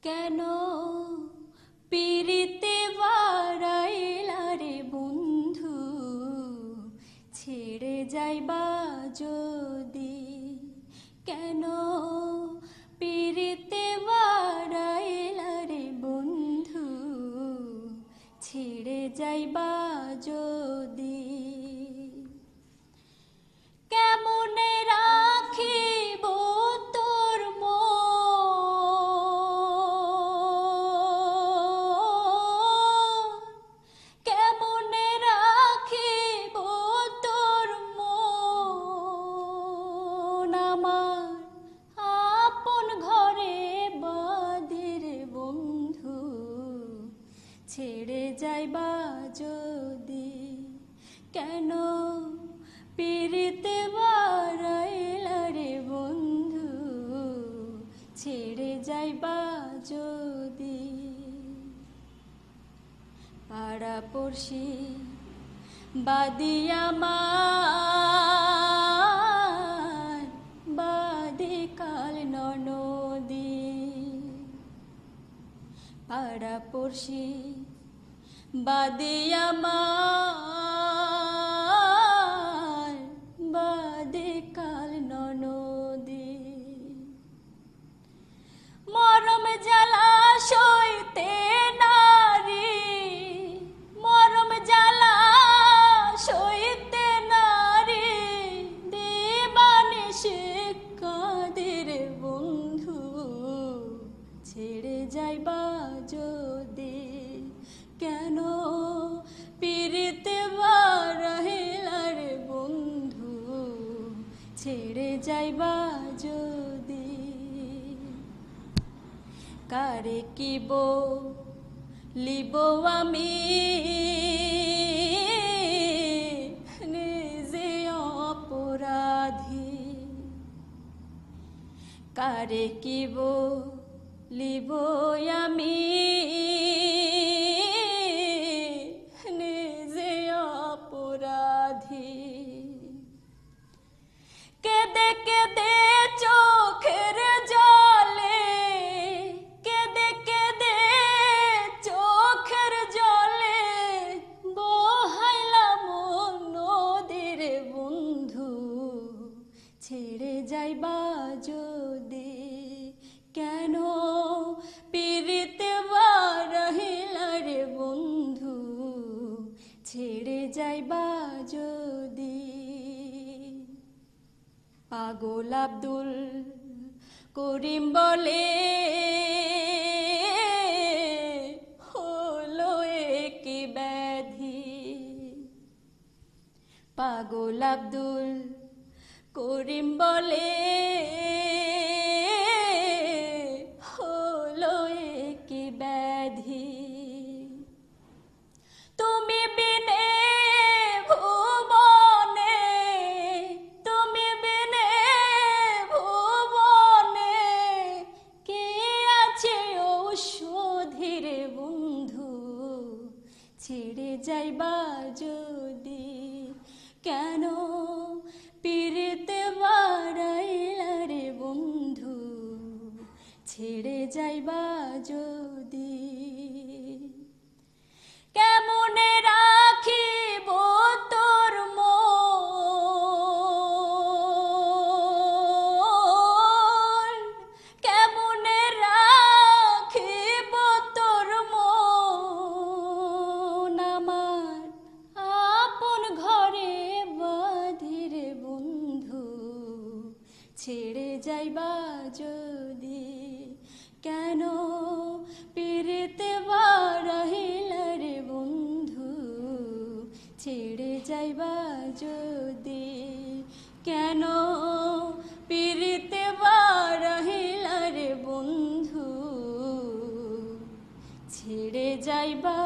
কেন পিরিতে বাড়াইলা রে বন্ধু, ছেড়ে যাইবা যদি। কেন পিরিতে বাড়াইলা রে বন্ধু, ছেড়ে যাইবা যদি। কেমনে রাখিব তোর মন, কেমনে রাখিব তোর মন, আমার আপন ঘরে বাঁধির বন্ধু, ছেড়ে যাইবা যদি। কেন পিরিতে বাড়াইলা রে বন্ধু, ছেড়ে যাইবা যদি। পাড়া পড়শি বাদি আমার, বাদি কাল ননদি। পাড়া পড়শি বাদি আমার, বাদি কাল ননদি। মরম জ্বালা সইতে নারী, মরম জ্বালা সইতে নারী, দিবানিশি কাঁদের বন্ধু, ছেড়ে যাইবা যদি। কেন পিরিতে বাড়াইলা রে বন্ধু, ছেড়ে যাইবা যদি। কারে কি বলিব আমি, নিজে অপরাধী। কারে কি বলিব আমি, নিজে অপরাধী। কেঁদে কেঁদে চোখের জলে, কেঁদে কেঁদে চোখের জলে, বহাইলাম নদীর বন্ধু, ছেড়ে যাইবা যদি। কেন পিরিতে বাড়াইলা রে বন্ধু, ছেড়ে যাইবা যদি। পাগল আব্দুল করিম বলে, হলো কি ব্যাধি। পাগল আব্দুল করিম বলে, হলো কি ব্যাধি। তুমি বিনে ভুবনে, তুমি বিনে ভুবনে, কে আছে ঔষধি রে বন্ধু, ছেড়ে যাইবা যদি। কেন পিরিতে বাড়াইলা রে বন্ধু, ছেড়ে যাইবা যদি। কেমনে রাখিব তোর মন, কেমনে রাখিব তোর মন, আমার আপন ঘরে বাঁধির বন্ধু, ছেড়ে যাইবা যদি। কেন পিরিতে বাড়াইলা রে বন্ধু, ছেড়ে যাইবা যদি। কেন পিরিতে বাড়াইলা রে বন্ধু, ছেড়ে যাইবা